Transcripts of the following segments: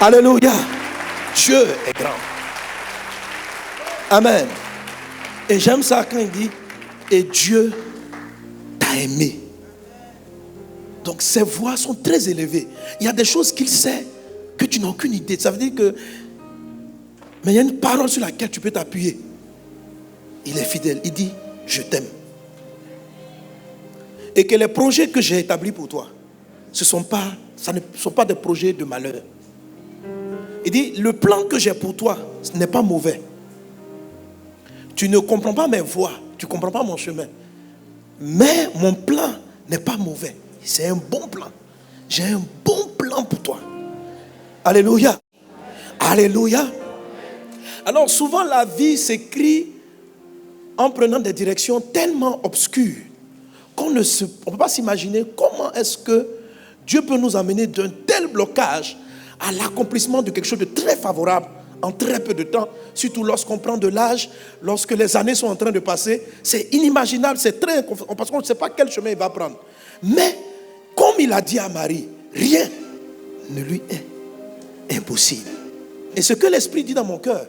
Alléluia. Dieu est grand. Amen. Et j'aime ça quand il dit, et Dieu t'a aimé. Donc ses voix sont très élevées. Il y a des choses qu'il sait que tu n'as aucune idée. Ça veut dire que, mais il y a une parole sur laquelle tu peux t'appuyer. Il est fidèle. Il dit, je t'aime. Et que les projets que j'ai établis pour toi, ça ne sont pas des projets de malheur. Il dit, le plan que j'ai pour toi, ce n'est pas mauvais. Tu ne comprends pas mes voies, tu ne comprends pas mon chemin. Mais mon plan n'est pas mauvais. C'est un bon plan. J'ai un bon plan pour toi. Alléluia. Alléluia. Alors souvent la vie s'écrit en prenant des directions tellement obscures qu'on ne peut pas s'imaginer comment est-ce que Dieu peut nous amener d'un tel blocage à l'accomplissement de quelque chose de très favorable en très peu de temps, surtout lorsqu'on prend de l'âge, lorsque les années sont en train de passer. C'est inimaginable, c'est très inconfortable parce qu'on ne sait pas quel chemin il va prendre. Mais comme il a dit à Marie, rien ne lui est impossible. Et ce que l'Esprit dit dans mon cœur,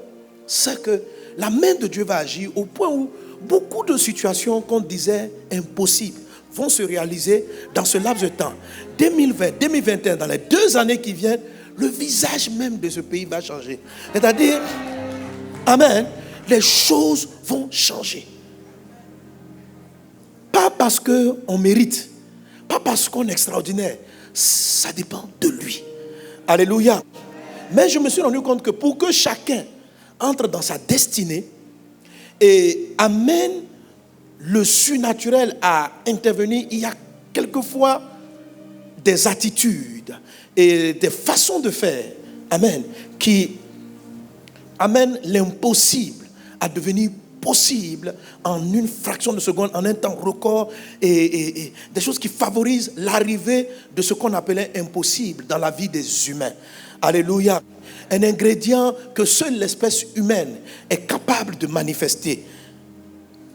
c'est que la main de Dieu va agir au point où beaucoup de situations qu'on disait impossibles vont se réaliser dans ce laps de temps. 2020, 2021, dans les 2 années qui viennent, le visage même de ce pays va changer. C'est-à-dire, amen, les choses vont changer. Pas parce qu'on mérite, pas parce qu'on est extraordinaire. Ça dépend de lui. Alléluia. Mais je me suis rendu compte que pour que chacun entre dans sa destinée et amène le surnaturel à intervenir, il y a quelquefois des attitudes et des façons de faire, amen, qui amènent l'impossible à devenir possible en une fraction de seconde, en un temps record, et des choses qui favorisent l'arrivée de ce qu'on appelait impossible dans la vie des humains. Alléluia. Un ingrédient que seule l'espèce humaine est capable de manifester,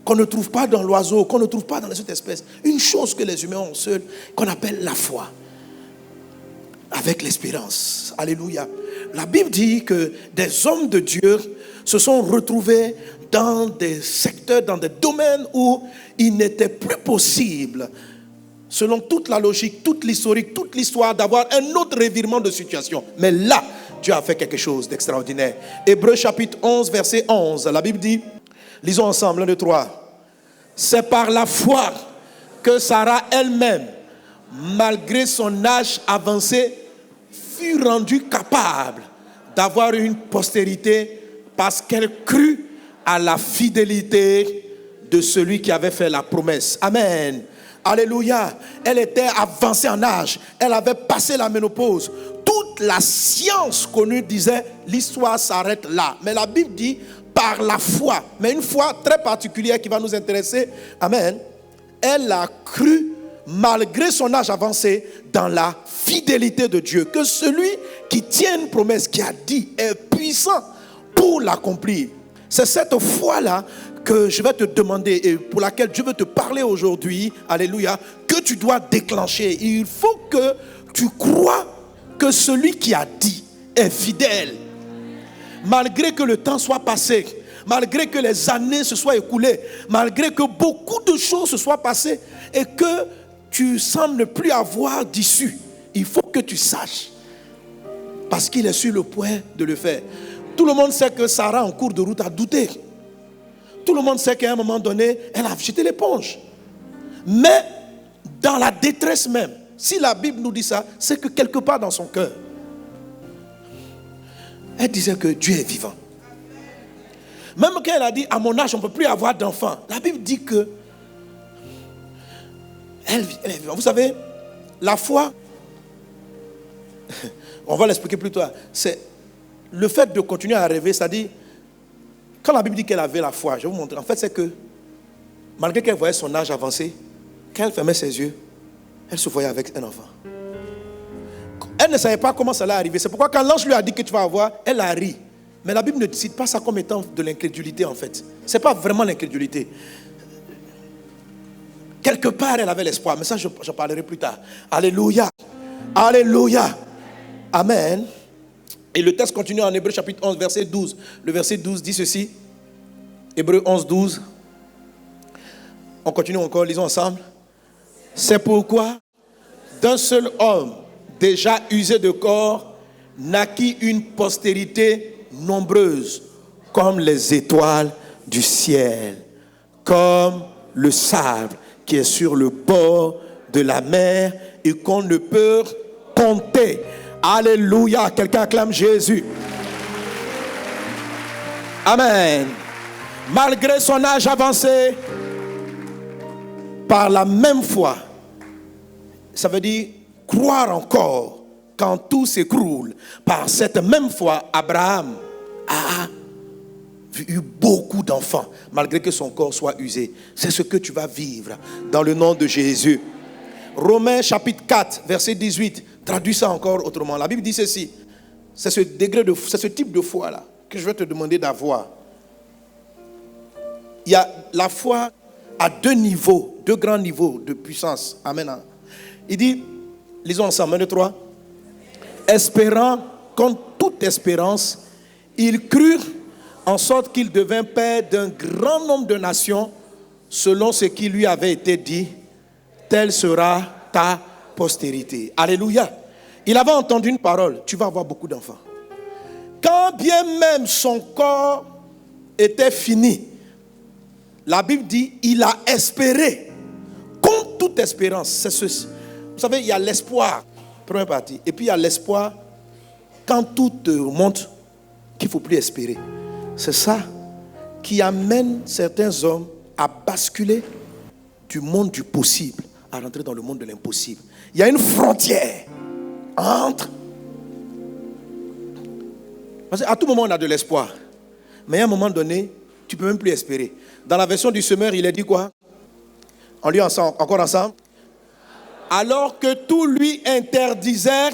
qu'on ne trouve pas dans l'oiseau, qu'on ne trouve pas dans les autres espèces. Une chose que les humains ont seule, qu'on appelle la foi, avec l'espérance. Alléluia. La Bible dit que des hommes de Dieu se sont retrouvés dans des secteurs, dans des domaines où il n'était plus possible, selon toute la logique, toute l'historique, toute l'histoire, d'avoir un autre revirement de situation. Mais là, Dieu a fait quelque chose d'extraordinaire. Hébreux chapitre 11, verset 11. La Bible dit, lisons ensemble, 1, 2, 3. C'est par la foi que Sarah elle-même, malgré son âge avancé, fut rendue capable d'avoir une postérité parce qu'elle crut à la fidélité de celui qui avait fait la promesse. Amen. Alléluia. Elle était avancée en âge. Elle avait passé la ménopause. Toute la science connue disait l'histoire s'arrête là. Mais la Bible dit par la foi. Mais une foi très particulière qui va nous intéresser. Amen. Elle a cru malgré son âge avancé dans la fidélité de Dieu. Que celui qui tient une promesse, qui a dit, est puissant pour l'accomplir. C'est cette foi-là que je vais te demander et pour laquelle Dieu veut te parler aujourd'hui, alléluia, que tu dois déclencher. Il faut que tu crois que celui qui a dit est fidèle. Malgré que le temps soit passé, malgré que les années se soient écoulées, malgré que beaucoup de choses se soient passées et que tu sembles ne plus avoir d'issue, il faut que tu saches, parce qu'il est sur le point de le faire. Tout le monde sait que Sarah, en cours de route, a douté. Tout le monde sait qu'à un moment donné, elle a jeté l'éponge. Mais dans la détresse même, si la Bible nous dit ça, c'est que quelque part dans son cœur, elle disait que Dieu est vivant. Même quand elle a dit, à mon âge, on ne peut plus avoir d'enfants, la Bible dit que elle est vivante. Vous savez, la foi, on va l'expliquer plus tard, c'est le fait de continuer à rêver, c'est-à-dire, quand la Bible dit qu'elle avait la foi, je vais vous montrer, en fait, c'est que, malgré qu'elle voyait son âge avancé, quand elle fermait ses yeux, elle se voyait avec un enfant. Elle ne savait pas comment ça allait arriver. C'est pourquoi quand l'ange lui a dit que tu vas avoir, elle a ri. Mais la Bible ne cite pas ça comme étant de l'incrédulité, en fait. Ce n'est pas vraiment l'incrédulité. Quelque part, elle avait l'espoir, mais ça, j'en parlerai plus tard. Alléluia. Alléluia. Amen. Et le texte continue en Hébreux chapitre 11, verset 12. Le verset 12 dit ceci. Hébreux 11, 12. On continue encore, lisons ensemble. C'est pourquoi d'un seul homme déjà usé de corps naquit une postérité nombreuse comme les étoiles du ciel, comme le sable qui est sur le bord de la mer et qu'on ne peut compter. Alléluia, quelqu'un acclame Jésus. Amen. Malgré son âge avancé, par la même foi, ça veut dire croire encore quand tout s'écroule. Par cette même foi, Abraham a eu beaucoup d'enfants, malgré que son corps soit usé. C'est ce que tu vas vivre dans le nom de Jésus. Romains chapitre 4, verset 18, traduit ça encore autrement. La Bible dit ceci. C'est ce degré c'est ce type de foi-là que je vais te demander d'avoir. Il y a la foi à deux niveaux, deux grands niveaux de puissance. Amen. Il dit, lisons ensemble, 1, 2, 3. Espérant contre toute espérance, il crut en sorte qu'il devint père d'un grand nombre de nations, selon ce qui lui avait été dit, telle sera ta postérité. Alléluia. Il avait entendu une parole, tu vas avoir beaucoup d'enfants. Quand bien même son corps était fini, la Bible dit, il a espéré, contre toute espérance. Vous savez, il y a l'espoir, première partie, et puis il y a l'espoir quand tout te montre qu'il ne faut plus espérer. C'est ça qui amène certains hommes à basculer du monde du possible à rentrer dans le monde de l'impossible. Il y a une frontière entre... Parce qu'à tout moment, on a de l'espoir. Mais à un moment donné, tu ne peux même plus espérer. Dans la version du semeur, il a dit quoi? On lit ensemble, encore ensemble. Alors que tout lui interdisait,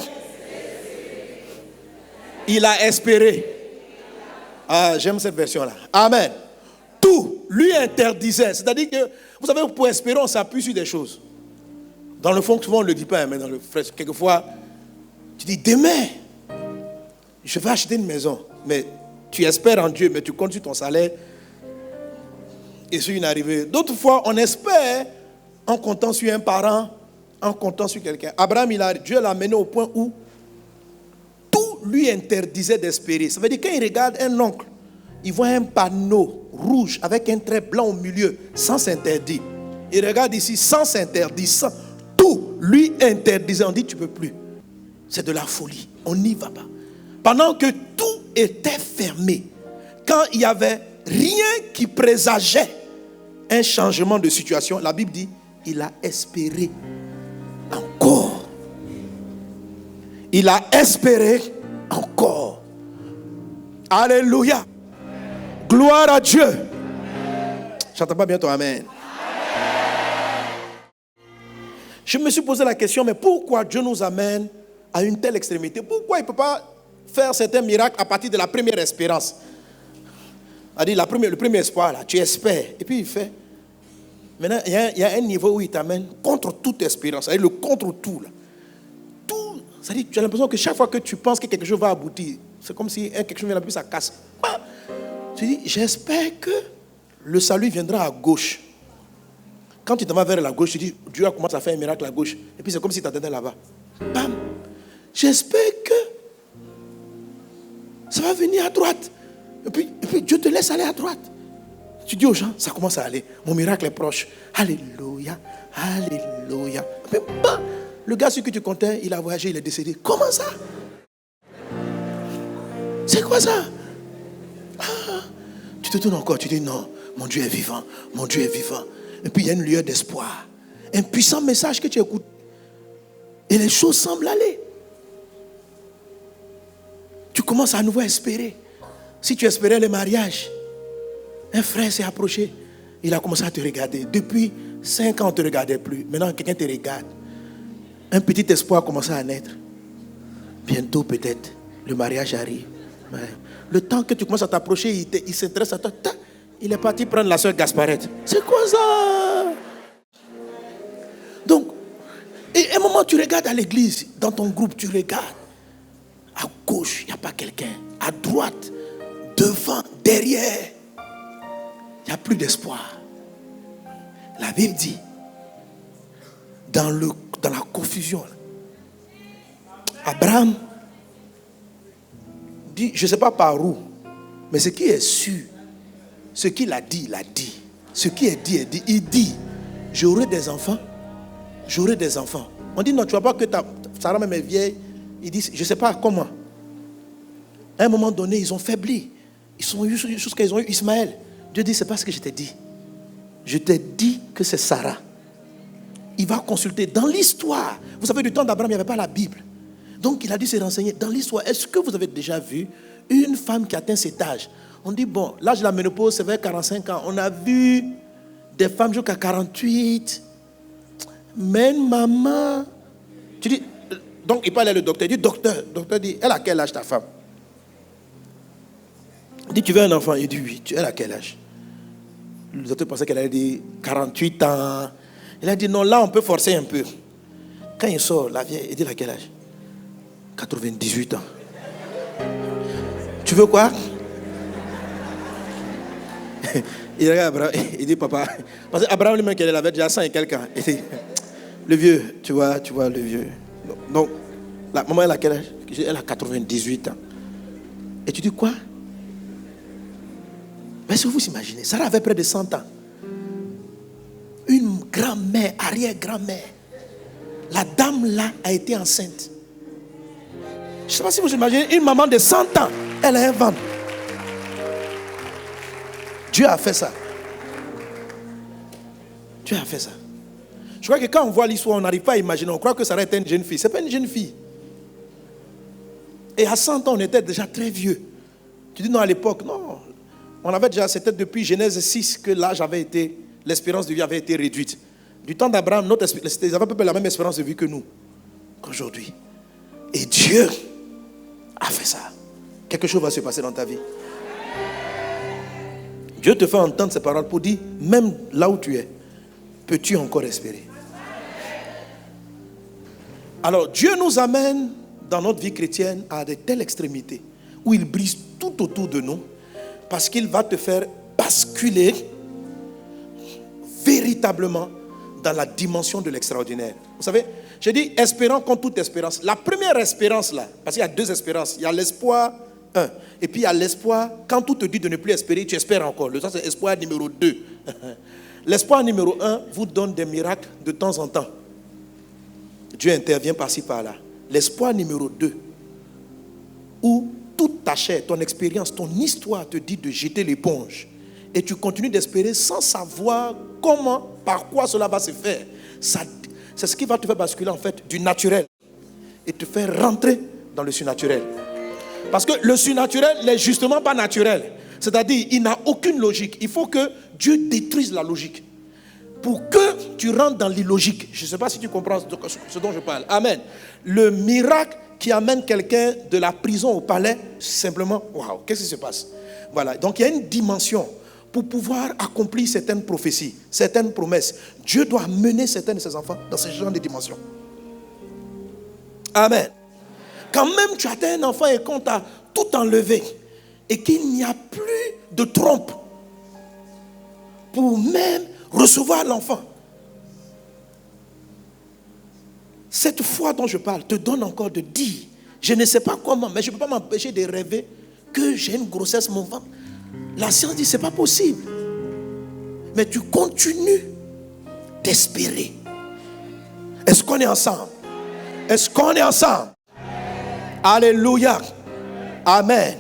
il a espéré. Ah, j'aime cette version-là. Amen. Tout lui interdisait. C'est-à-dire que, vous savez, pour espérer, on s'appuie sur des choses. Dans le fond, souvent on ne le dit pas, mais dans le frais, quelquefois, tu dis, demain, je vais acheter une maison. Mais tu espères en Dieu, mais tu comptes sur ton salaire et sur une arrivée. D'autres fois, on espère en comptant sur un parent, en comptant sur quelqu'un. Abraham, Dieu l'a amené au point où tout lui interdisait d'espérer. Ça veut dire, quand il regarde un oncle, il voit un panneau rouge avec un trait blanc au milieu, sens interdit. Il regarde ici, sens interdit, tout lui interdisait. On dit, tu ne peux plus. C'est de la folie. On n'y va pas. Pendant que tout était fermé, quand il n'y avait rien qui présageait un changement de situation, la Bible dit, il a espéré encore. Il a espéré encore. Alléluia. Gloire à Dieu. J'entends pas bien ton amen. Je me suis posé la question, mais pourquoi Dieu nous amène à une telle extrémité? Pourquoi il ne peut pas faire certains miracles à partir de la première espérance? C'est-à-dire le premier espoir, là, tu espères. Et puis il fait. Maintenant, il y a un niveau où il t'amène contre toute espérance. C'est-à-dire le contre tout. Là. Tout. C'est-à-dire tu as l'impression que chaque fois que tu penses que quelque chose va aboutir, c'est comme si quelque chose vient d'aboutir, ça casse. Tu dis, j'espère que le salut viendra à gauche. Quand tu t'en vas vers la gauche, tu dis, Dieu a commencé à faire un miracle à gauche. Et puis c'est comme si tu attendais là-bas. Bam. J'espère que ça va venir à droite. Et puis Dieu te laisse aller à droite. Tu dis aux gens, ça commence à aller. Mon miracle est proche. Alléluia. Alléluia. Mais bam, le gars sur qui tu comptais, il a voyagé, il est décédé. Comment ça? C'est quoi ça? Tu te tournes encore, tu dis non, mon Dieu est vivant. Mon Dieu est vivant. Et puis il y a une lueur d'espoir. Un puissant message que tu écoutes. Et les choses semblent aller. Tu commences à nouveau à espérer. Si tu espérais le mariage, un frère s'est approché. Il a commencé à te regarder. Depuis 5 ans, on ne te regardait plus. Maintenant, quelqu'un te regarde. Un petit espoir a commencé à naître. Bientôt, peut-être, le mariage arrive. Le temps que tu commences à t'approcher, il s'intéresse à toi. Il est parti prendre la soeur Gasparette. C'est quoi ça? Donc, et à un moment, tu regardes à l'église, dans ton groupe, tu regardes. À gauche, il n'y a pas quelqu'un. À droite, devant, derrière, il n'y a plus d'espoir. La Bible dit, dans la confusion, Abraham dit, je ne sais pas par où, mais ce qui est sûr, ce qu'il a dit, il a dit. Ce qui est dit, est dit. Il dit, j'aurai des enfants. J'aurai des enfants. On dit, non, tu ne vois pas que Sarah même est vieille. Il dit, je ne sais pas comment. À un moment donné, ils ont faibli. Ils ont eu jusqu'à ils ont eu Ismaël. Dieu dit, c'est pas ce que je t'ai dit. Je t'ai dit que c'est Sarah. Il va consulter dans l'histoire. Vous savez, du temps d'Abraham, il n'y avait pas la Bible. Donc, il a dû se renseigner. Dans l'histoire, est-ce que vous avez déjà vu une femme qui atteint cet âge? On dit, bon, l'âge de la ménopause, c'est vers 45 ans. On a vu des femmes jusqu'à 48. Mais maman... Tu dis... Donc, il parlait le docteur. Il dit, docteur. Le docteur dit, elle a quel âge ta femme? Il dit, tu veux un enfant? Il dit, oui. Elle a quel âge? Le docteur pensait qu'elle allait dire 48 ans. Il a dit, non, là, on peut forcer un peu. Quand il sort, la vieille, il dit, elle a quel âge? 98 ans. Tu veux quoi? Il regarde Abraham, il dit, papa, parce qu'Abraham lui-même, il avait déjà 100 et quelques ans. Il dit, le vieux, tu vois, le vieux. Donc, la maman, elle a quel âge? Elle a 98 ans. Et tu dis quoi? Mais si vous vous imaginez, Sarah avait près de 100 ans. Une grand-mère, arrière-grand-mère. La dame là a été enceinte. Je ne sais pas si vous imaginez, une maman de 100 ans, elle a un ventre. Dieu a fait ça. Dieu a fait ça. Je crois que quand on voit l'histoire, on n'arrive pas à imaginer. On croit que Sarah était une jeune fille. Ce n'est pas une jeune fille. Et à 100 ans, on était déjà très vieux. Tu dis non, à l'époque, non. On avait déjà, c'était depuis Genèse 6 que l'âge avait été, l'espérance de vie avait été réduite. Du temps d'Abraham, ils avaient à peu près la même espérance de vie que nous, qu'aujourd'hui. Et Dieu a fait ça. Quelque chose va se passer dans ta vie. Dieu te fait entendre ces paroles pour dire, même là où tu es, peux-tu encore espérer? Alors, Dieu nous amène dans notre vie chrétienne à de telles extrémités où il brise tout autour de nous parce qu'il va te faire basculer véritablement dans la dimension de l'extraordinaire. Vous savez, j'ai dit espérant contre toute espérance. La première espérance là, parce qu'il y a deux espérances. Il y a l'espoir 1. Et puis il y a l'espoir, quand tout te dit de ne plus espérer, tu espères encore. Ça c'est espoir numéro 2. L'espoir numéro 1 vous donne des miracles de temps en temps. Dieu intervient par-ci par-là. L'espoir numéro 2, où toute ta chair, ton expérience, ton histoire te dit de jeter l'éponge. Et tu continues d'espérer sans savoir comment, par quoi cela va se faire. C'est ce qui va te faire basculer en fait du naturel et te faire rentrer dans le surnaturel. Parce que le surnaturel n'est justement pas naturel. C'est-à-dire, il n'a aucune logique. Il faut que Dieu détruise la logique. Pour que tu rentres dans l'illogique. Je ne sais pas si tu comprends ce dont je parle. Amen. Le miracle qui amène quelqu'un de la prison au palais, simplement, waouh, qu'est-ce qui se passe? Voilà. Donc, il y a une dimension. Pour pouvoir accomplir certaines prophéties, certaines promesses, Dieu doit mener certains de ses enfants dans ce genre de dimension. Amen. Quand même tu atteins un enfant et qu'on t'a tout enlevé et qu'il n'y a plus de trompe pour même recevoir l'enfant. Cette foi dont je parle te donne encore de dire, je ne sais pas comment, mais je ne peux pas m'empêcher de rêver que j'ai une grossesse, mon ventre. La science dit, ce n'est pas possible. Mais tu continues d'espérer. Est-ce qu'on est ensemble? Est-ce qu'on est ensemble? Alléluia. Amen.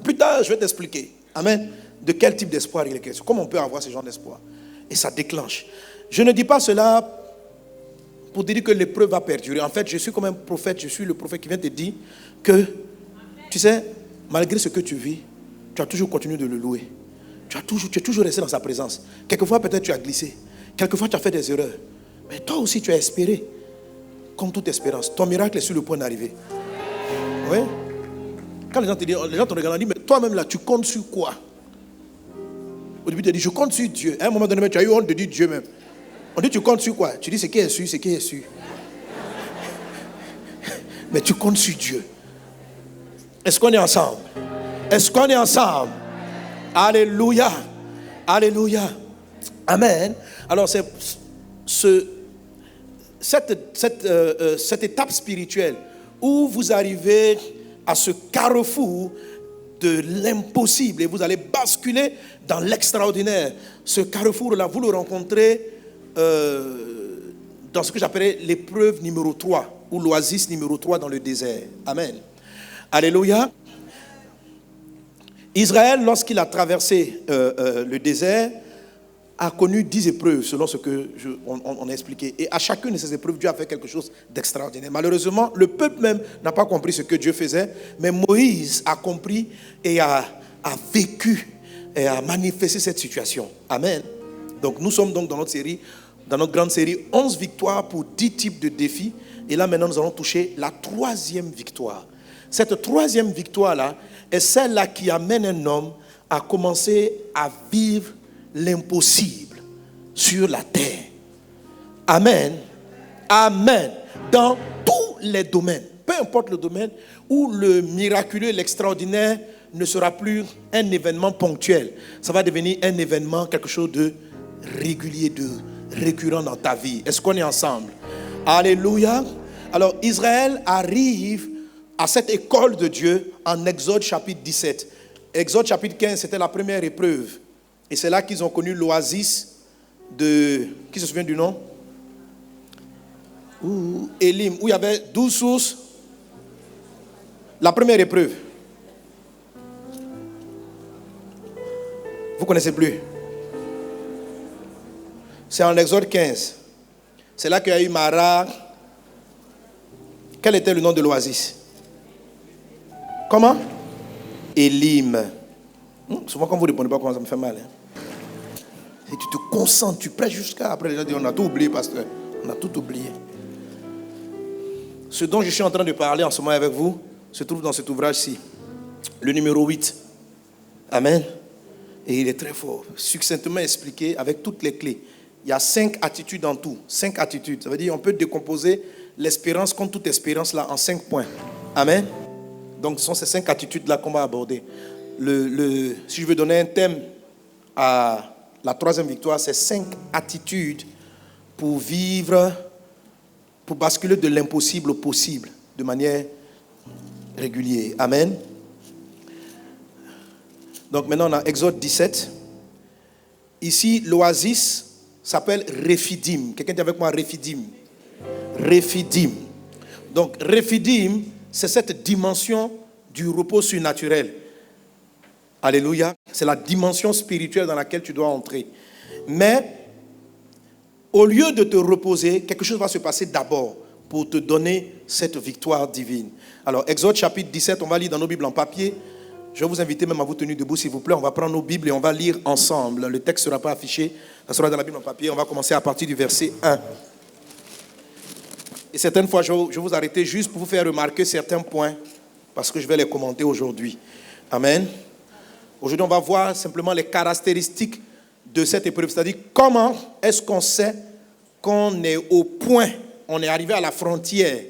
Plus tard, je vais t'expliquer. Amen. De quel type d'espoir il est question. Comment on peut avoir ce genre d'espoir? Et ça déclenche. Je ne dis pas cela pour dire que l'épreuve va perdurer. En fait, je suis comme un prophète. Je suis le prophète qui vient te dire que, tu sais, malgré ce que tu vis, tu as toujours continué de le louer. Tu es toujours resté dans sa présence. Quelquefois, peut-être, tu as glissé. Quelquefois, tu as fait des erreurs. Mais toi aussi, tu as espéré. Comme toute espérance. Ton miracle est sur le point d'arriver. Oui. Quand les gens te disent, les gens te regardent et disent, mais toi-même là, tu comptes sur quoi? Au début, tu as dit, je compte sur Dieu. À un moment donné, tu as eu honte de dire Dieu même. On dit, tu comptes sur quoi? Tu dis, ce qui est sûr, ce qui est sûr. Mais tu comptes sur Dieu. Est-ce qu'on est ensemble? Est-ce qu'on est ensemble? Alléluia. Alléluia. Amen. Alors c'est cette étape spirituelle où vous arrivez à ce carrefour de l'impossible et vous allez basculer dans l'extraordinaire. Ce carrefour-là, vous le rencontrez dans ce que j'appellerais l'épreuve numéro 3 ou l'oasis numéro 3 dans le désert. Amen. Alléluia. Israël, lorsqu'il a traversé le désert, a connu 10 épreuves, selon ce que on a expliqué. Et à chacune de ces épreuves, Dieu a fait quelque chose d'extraordinaire. Malheureusement, le peuple même n'a pas compris ce que Dieu faisait, mais Moïse a compris et a vécu et a manifesté cette situation. Amen. Donc nous sommes donc dans notre grande série, 11 victoires pour 10 types de défis. Et là maintenant, nous allons toucher la 3e victoire. Cette 3e victoire-là est celle-là qui amène un homme à commencer à vivre l'impossible sur la terre. Amen. Amen. Dans tous les domaines, peu importe le domaine, où le miraculeux, l'extraordinaire ne sera plus un événement ponctuel. Ça va devenir un événement, quelque chose de régulier, de récurrent dans ta vie. Est-ce qu'on est ensemble? Alléluia. Alors Israël arrive à cette école de Dieu en Exode chapitre 17. Exode chapitre 15, c'était la première épreuve. Et c'est là qu'ils ont connu l'oasis de... Qui se souvient du nom? Élim, où il y avait 12 sources. La première épreuve. Vous ne connaissez plus? C'est en Exode 15. C'est là qu'il y a eu Mara. Quel était le nom de l'oasis? Comment? Élim. Souvent quand vous ne répondez pas, ça me fait mal. Et tu te concentres, tu prêches jusqu'à après. Les gens disent, on a tout oublié, pasteur. On a tout oublié. Ce dont je suis en train de parler en ce moment avec vous se trouve dans cet ouvrage-ci. Le numéro 8. Amen. Et il est très fort. Succinctement expliqué avec toutes les clés. Il y a 5 attitudes en tout. 5 attitudes. Ça veut dire qu'on peut décomposer l'espérance contre toute espérance là en 5 points. Amen. Donc ce sont ces 5 attitudes-là qu'on va aborder. Si je veux donner un thème à la 3e victoire, c'est 5 attitudes pour vivre, pour basculer de l'impossible au possible de manière régulière. Amen. Donc maintenant on a Exode 17. Ici l'oasis s'appelle Rephidim. Quelqu'un dit avec moi Rephidim. Rephidim. Donc Rephidim, c'est cette dimension du repos surnaturel. Alléluia. C'est la dimension spirituelle dans laquelle tu dois entrer. Mais, au lieu de te reposer, quelque chose va se passer d'abord pour te donner cette victoire divine. Alors, Exode chapitre 17, on va lire dans nos Bibles en papier. Je vais vous inviter même à vous tenir debout, s'il vous plaît. On va prendre nos Bibles et on va lire ensemble. Le texte ne sera pas affiché. Ça sera dans la Bible en papier. On va commencer à partir du verset 1. Et certaines fois, je vais vous arrêter juste pour vous faire remarquer certains points parce que je vais les commenter aujourd'hui. Amen. Aujourd'hui, on va voir simplement les caractéristiques de cette épreuve. C'est-à-dire, comment est-ce qu'on sait qu'on est au point, on est arrivé à la frontière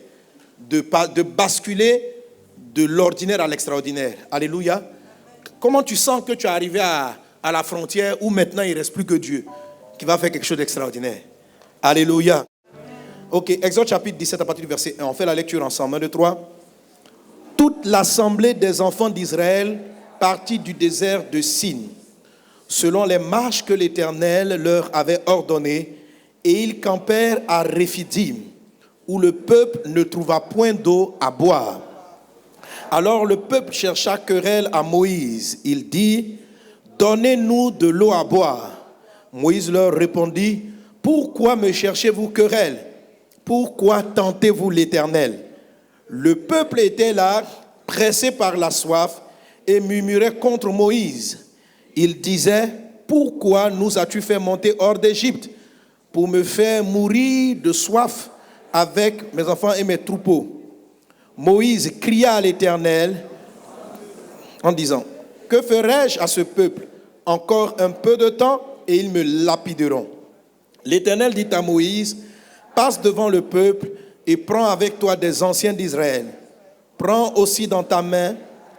de basculer de l'ordinaire à l'extraordinaire. Alléluia. Comment tu sens que tu es arrivé à la frontière où maintenant il ne reste plus que Dieu qui va faire quelque chose d'extraordinaire. Alléluia. Ok, Exode chapitre 17 à partir du verset 1. On fait la lecture ensemble. 1, 2, 3. Toute l'assemblée des enfants d'Israël partit du désert de Sin, selon les marches que l'Éternel leur avait ordonnées, et ils campèrent à Rephidim, où le peuple ne trouva point d'eau à boire. Alors le peuple chercha querelle à Moïse. Il dit, « Donnez-nous de l'eau à boire. » Moïse leur répondit, « Pourquoi me cherchez-vous querelle? Pourquoi tentez-vous l'Éternel? » Le peuple était là, pressé par la soif, et murmurait contre Moïse. Il disait, « Pourquoi nous as-tu fait monter hors d'Égypte pour me faire mourir de soif avec mes enfants et mes troupeaux? » Moïse cria à l'Éternel en disant, « Que ferai-je à ce peuple? Encore un peu de temps et ils me lapideront. » L'Éternel dit à Moïse, « Passe devant le peuple et prends avec toi des anciens d'Israël. Prends aussi dans ta main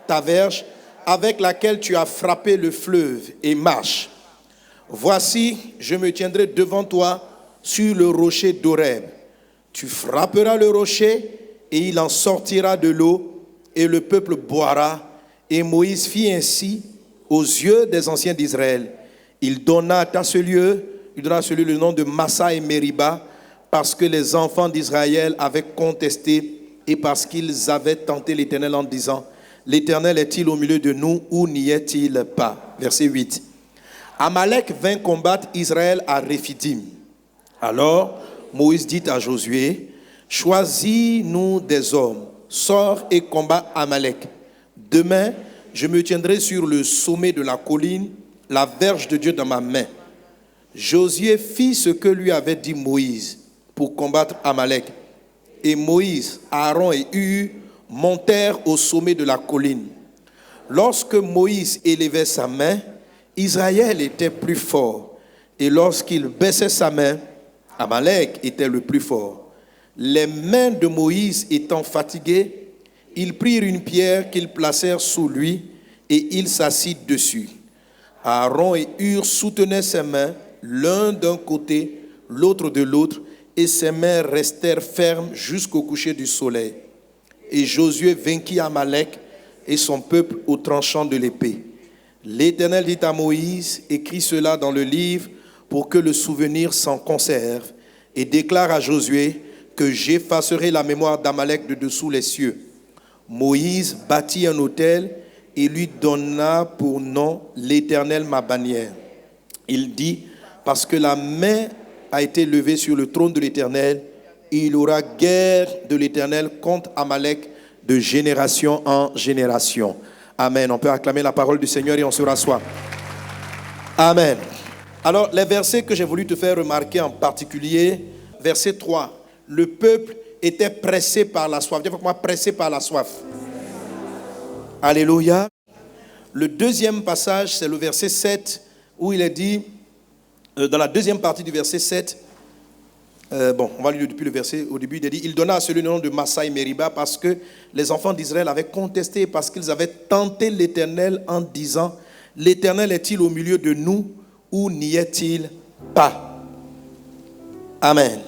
ta verge, avec laquelle tu as frappé le fleuve, et marche. Voici, je me tiendrai devant toi sur le rocher d'Horeb. Tu frapperas le rocher, et il en sortira de l'eau, et le peuple boira. Et Moïse fit ainsi aux yeux des anciens d'Israël. Il donna à ce lieu le nom de Massa et Meriba, parce que les enfants d'Israël avaient contesté et parce qu'ils avaient tenté l'Éternel en disant, l'Éternel est-il au milieu de nous ou n'y est-il pas? Verset 8. Amalek vint combattre Israël à Réphidim. Alors Moïse dit à Josué, choisis-nous des hommes, sors et combat Amalek. Demain, je me tiendrai sur le sommet de la colline, la verge de Dieu dans ma main. Josué fit ce que lui avait dit Moïse pour combattre Amalek. Et Moïse, Aaron et Hur montèrent au sommet de la colline. Lorsque Moïse élevait sa main, Israël était plus fort. Et lorsqu'il baissait sa main, Amalek était le plus fort. Les mains de Moïse étant fatiguées, ils prirent une pierre qu'ils placèrent sous lui et il s'assit dessus. Aaron et Hur soutenaient ses mains, l'un d'un côté, l'autre de l'autre, et ses mains restèrent fermes jusqu'au coucher du soleil. Et Josué vainquit Amalek et son peuple au tranchant de l'épée. L'Éternel dit à Moïse, écris cela dans le livre pour que le souvenir s'en conserve, et déclare à Josué que j'effacerai la mémoire d'Amalek de dessous les cieux. Moïse bâtit un autel et lui donna pour nom l'Éternel ma bannière. Il dit, parce que la main a été levée sur le trône de l'Éternel, il aura guerre de l'Éternel contre Amalek de génération en génération. Amen. On peut acclamer la parole du Seigneur et on se rassoit. Amen. Alors, les versets que j'ai voulu te faire remarquer en particulier, verset 3. Le peuple était pressé par la soif. Dis avec moi, pressé par la soif. Alléluia. Le deuxième passage, c'est le verset 7, où il est dit, dans la deuxième partie du verset 7, on va lire depuis le verset au début, il est dit, il donna à celui le nom de Massa et Meriba parce que les enfants d'Israël avaient contesté, parce qu'ils avaient tenté l'Éternel en disant, l'Éternel est-il au milieu de nous ou n'y est-il pas? Amen.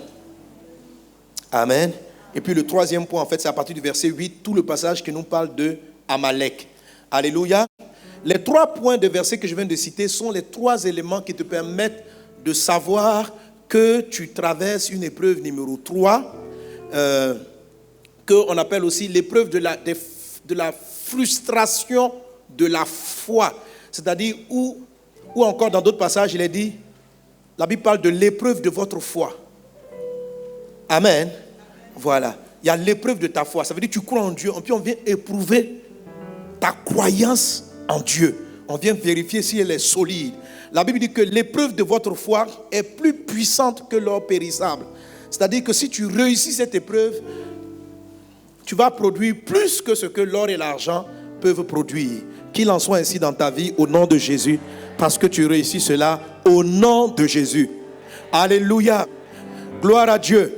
Amen. Et puis le troisième point, en fait, c'est à partir du verset 8, tout le passage qui nous parle de Amalek. Alléluia. Les 3 points de verset que je viens de citer sont les 3 éléments qui te permettent de savoir que tu traverses une épreuve numéro 3, qu'on appelle aussi l'épreuve de la frustration de la foi. C'est-à-dire, ou encore dans d'autres passages, il est dit, la Bible parle de l'épreuve de votre foi. Amen. Voilà. Il y a l'épreuve de ta foi. Ça veut dire que tu crois en Dieu. Puis on vient éprouver ta croyance en Dieu. On vient vérifier si elle est solide. La Bible dit que l'épreuve de votre foi est plus puissante que l'or périssable. C'est-à-dire que si tu réussis cette épreuve, tu vas produire plus que ce que l'or et l'argent peuvent produire. Qu'il en soit ainsi dans ta vie au nom de Jésus, parce que tu réussis cela au nom de Jésus. Alléluia. Gloire à Dieu.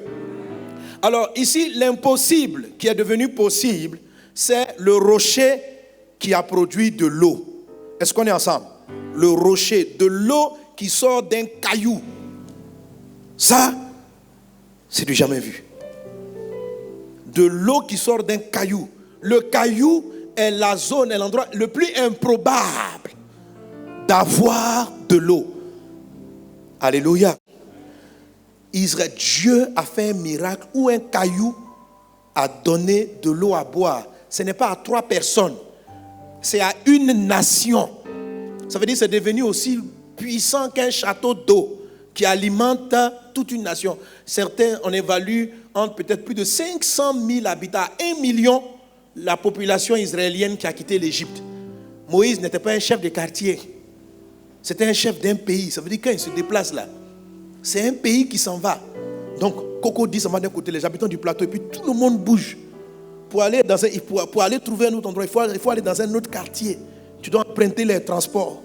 Alors ici, l'impossible qui est devenu possible, c'est le rocher qui a produit de l'eau. Est-ce qu'on est ensemble? Le rocher, de l'eau qui sort d'un caillou. Ça, c'est du jamais vu. De l'eau qui sort d'un caillou. Le caillou est la zone, est l'endroit le plus improbable d'avoir de l'eau. Alléluia. Israël, Dieu a fait un miracle où un caillou a donné de l'eau à boire. Ce n'est pas à 3 personnes, c'est à une nation. Ça veut dire que c'est devenu aussi puissant qu'un château d'eau qui alimente toute une nation. Certains, on évalue entre peut-être plus de 500 000 habitants, 1 million, la population israélienne qui a quitté l'Égypte. Moïse n'était pas un chef de quartier. C'était un chef d'un pays. Ça veut dire quand il se déplace là, c'est un pays qui s'en va. Donc, Coco dit, ça va d'un côté, les habitants du plateau, et puis tout le monde bouge. Pour aller trouver un autre endroit, il faut aller dans un autre quartier. Tu dois emprunter les transports.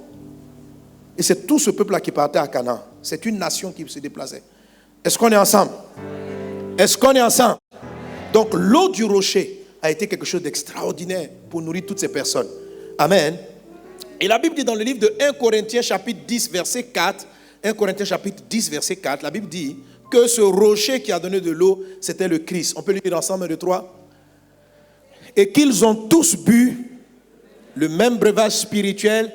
Et c'est tout ce peuple-là qui partait à Canaan. C'est une nation qui se déplaçait. Est-ce qu'on est ensemble? Est-ce qu'on est ensemble? Donc, l'eau du rocher a été quelque chose d'extraordinaire pour nourrir toutes ces personnes. Amen. Et la Bible dit dans le livre de 1 Corinthiens chapitre 10 verset 4, 1 Corinthiens chapitre 10 verset 4, la Bible dit que ce rocher qui a donné de l'eau, c'était le Christ. On peut le lire ensemble, 1, 2, 3. Et qu'ils ont tous bu le même breuvage spirituel,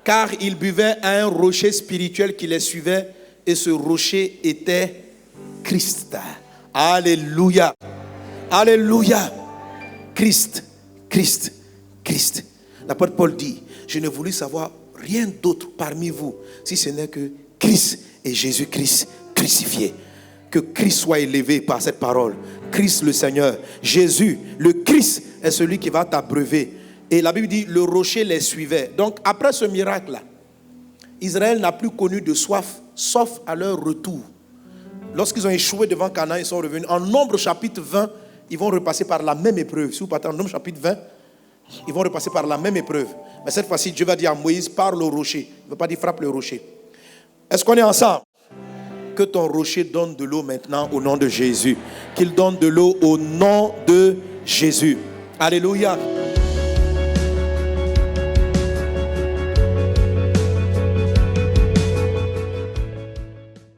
car ils buvaient à un rocher spirituel qui les suivait, et ce rocher était Christ. Alléluia. Alléluia. Christ, Christ, Christ. L'apôtre Paul dit, je ne voulus savoir rien d'autre parmi vous, si ce n'est que Christ et Jésus-Christ crucifié. Que Christ soit élevé par cette parole. Christ le Seigneur. Jésus, le Christ, est celui qui va t'abreuver. Et la Bible dit, le rocher les suivait. Donc après ce miracle-là, Israël n'a plus connu de soif, sauf à leur retour. Lorsqu'ils ont échoué devant Canaan, ils sont revenus. En Nombre chapitre 20, ils vont repasser par la même épreuve. Si vous partez en Nombre chapitre 20, ils vont repasser par la même épreuve. Mais cette fois-ci, Dieu va dire à Moïse, parle au rocher. Il ne veut pas dire frappe le rocher. Est-ce qu'on est ensemble? Que ton rocher donne de l'eau maintenant au nom de Jésus. Qu'il donne de l'eau au nom de Jésus. Alléluia.